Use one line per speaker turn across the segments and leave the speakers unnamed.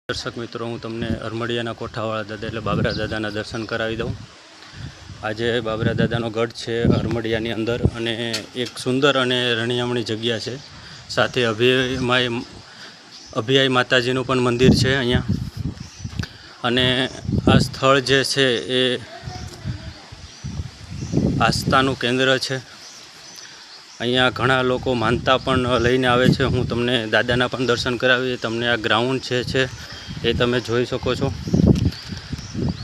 દર્શક મિત્રો, હું તમને અરમડિયાના કોઠાવાળા દાદા એટલે બાબરા દાદાના દર્શન કરાવી દઉં. આજે બાબરા દાદાનો ગઢ છે અરમડિયાની અંદર, અને એક સુંદર અને રણિયામણી જગ્યા છે. સાથે અભિયાઈ માતાજીનું પણ મંદિર છે અહીંયા. અને આ સ્થળ જે છે એ આસ્થાનું કેન્દ્ર છે. અહીંયા ઘણા લોકો માનતા પણ લઈને આવે છે. હું તમને દાદાના પણ દર્શન કરાવી. તમને આ ગ્રાઉન્ડ છે એ તમે જોઈ શકો છો.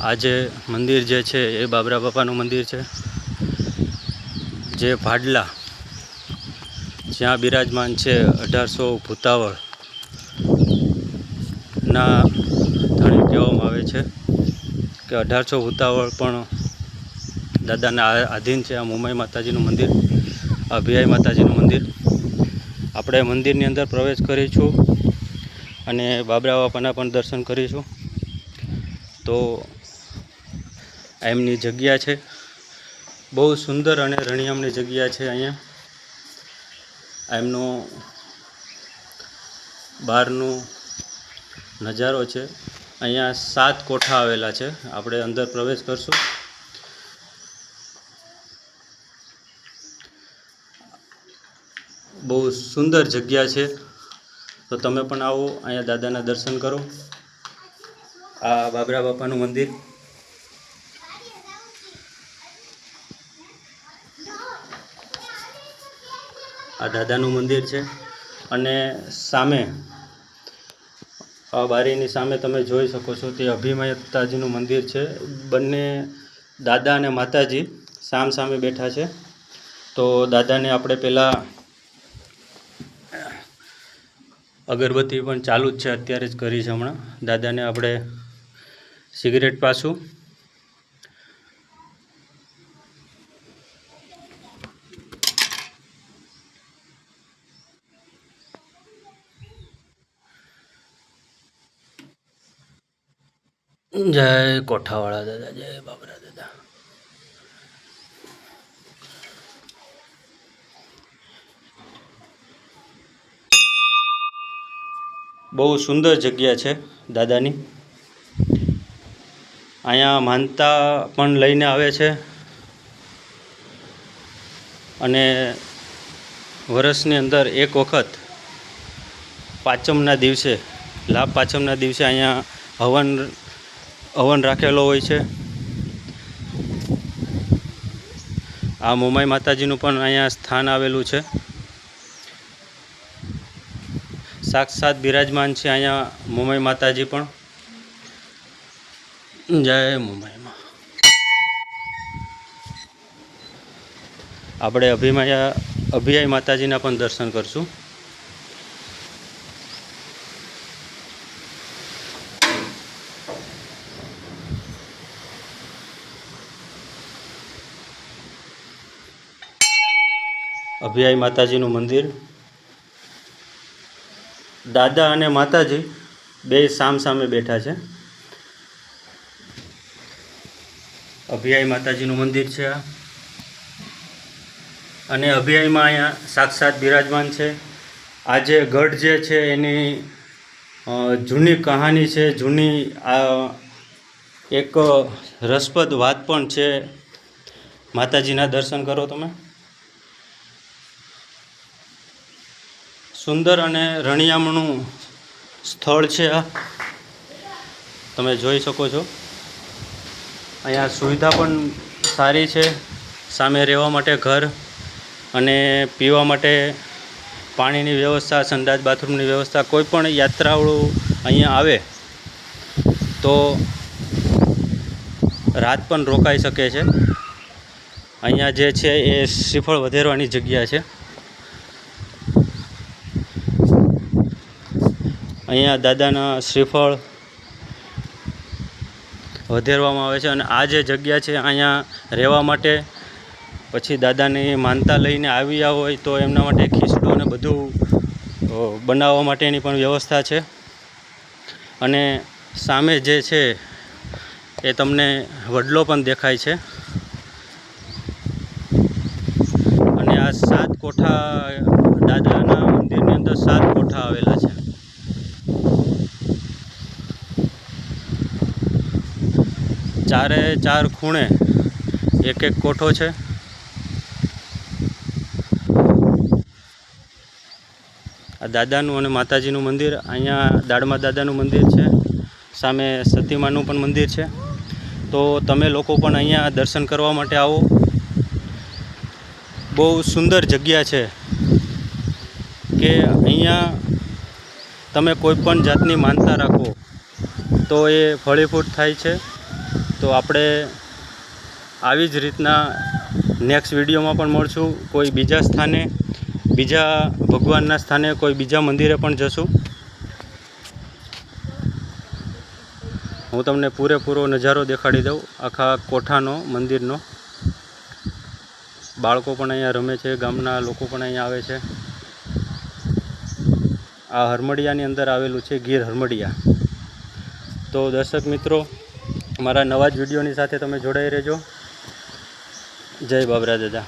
આ જે મંદિર જે છે એ બાબરા બાપાનું મંદિર છે, જે ભાડલા જ્યાં બિરાજમાન છે 1800 ભૂતાવળના ધણી કહેવામાં આવે છે કે 1800 ભૂતાવળ પણ દાદાના આધીન છે. આ મુંબઈ માતાજીનું મંદિર, અભિયાઈ માતાજીનું મંદિર. આપણે મંદિરની અંદર પ્રવેશ કરીશું અને બાબરા બાપાના પણ દર્શન કરીશું. તો એમની જગ્યા છે, બહુ સુંદર અને રણિયામણી જગ્યા છે. અહીંયા એમનો બહારનો નજારો છે. અહીંયા 7 કોઠા આવેલા છે. આપણે અંદર પ્રવેશ કરશું. બહુ સુંદર જગ્યા છે, તો તમે પણ આવો, અહીંયા દાદાના દર્શન કરો. આ બાબરા બાપાનું મંદિર. આ દાદાનું મંદિર છે. અને સામે આ બારીની સામે તમે જોઈ શકો છો તે અભિમાતાજીનું મંદિર છે. બંને દાદા અને માતાજી સામ સામે બેઠા છે. તો દાદાને આપણે પહેલાં અગરબત્તી પણ ચાલુ જ છે, અત્યારે જ કરી છે હમણાં. દાદાને આપણે સિગરેટ પાછું. જય કોઠાવાળા દાદા, જય બાબરા દાદા. બહુ સુંદર જગ્યા છે દાદાની. અહીંયા માનતા પણ લઈને આવે છે. અને વર્ષની અંદર એક વખત પાંચમના દિવસે, લાભ પાંચમના દિવસે અહીંયા હવન રાખેલો હોય છે. આ મુંબઈ માતાજીનું પણ અહીંયા સ્થાન આવેલું છે. સાક્ષાત બિરાજમાન છે અહીંયા મુંબઈ માતાજી પણ. જય મુંબઈમાં. આપણે અભિયાઈ માતાજીના પણ દર્શન કરશું. અભિયાઈ માતાજીનું મંદિર. દાદા અને માતાજી બે સામ સામે બેઠા છે. અભિયાઈ માતાજીનું મંદિર છે આ. અને અભિયાઈમાં અહીંયા સાક્ષાત બિરાજમાન છે. આ જે ગઢ જે છે એની જૂની કહાની છે, જૂની એક રસપ્રદ વાત પણ છે. માતાજીના દર્શન કરો તમે. સુંદર અને રણિયામણું સ્થળ છે આ, તમે જોઈ શકો છો. અહીંયા સુવિધા પણ સારી છે. સામે રહેવા માટે ઘર અને પીવા માટે પાણીની વ્યવસ્થા, સંડાસ બાથરૂમની વ્યવસ્થા. કોઈ પણ યાત્રાળુ અહીંયા આવે તો રાત પણ રોકાઈ શકે છે. અહીંયા જે છે એ શ્રીફળ વધેરવાની જગ્યા છે. અહીંયા દાદાના શ્રીફળ વધેરવામાં આવે છે. અને આ જે જગ્યા છે અહીંયા રહેવા માટે, પછી દાદાની માનતા લઈને આવ્યા હોય તો એમના માટે ખીચડો અને બધું બનાવવા માટેની પણ વ્યવસ્થા છે. અને સામે જે છે એ તમને વડલો પણ દેખાય છે. અને આ 7 કોઠા, દાદાના મંદિરની અંદર 7 કોઠા આવેલા છે. ચારે ચાર ખૂણે એક એક કોઠો છે. આ દાદાનું અને માતાજીનું મંદિર. અહીંયા દાડમા દાદાનું મંદિર છે, સામે સતીમાનું પણ મંદિર છે. તો તમે લોકો પણ અહીંયા દર્શન કરવા માટે આવો. બહુ સુંદર જગ્યા છે કે અહીંયા તમે કોઈ પણ જાતની માનતા રાખો તો એ ફળીભૂત થાય છે. તો આપણે આવી જ રીતના નેક્સ્ટ વિડીયોમાં પણ મળશું. કોઈ બીજા સ્થાને, બીજા ભગવાનના સ્થાને, કોઈ બીજા મંદિરે પણ જશું. હું તમને પૂરેપૂરો નજારો દેખાડી દઉં આખા કોઠાનો, મંદિરનો. બાળકો પણ અહીંયા રમે છે, ગામના લોકો પણ અહીંયા આવે છે. આ હરમડિયાની અંદર આવેલું છે, ગીર હરમડિયા. તો દર્શક મિત્રો, મારા નવા જ વિડીયોની સાથે તમે જોડાઈ રહેજો. જય બાબરા દાદા.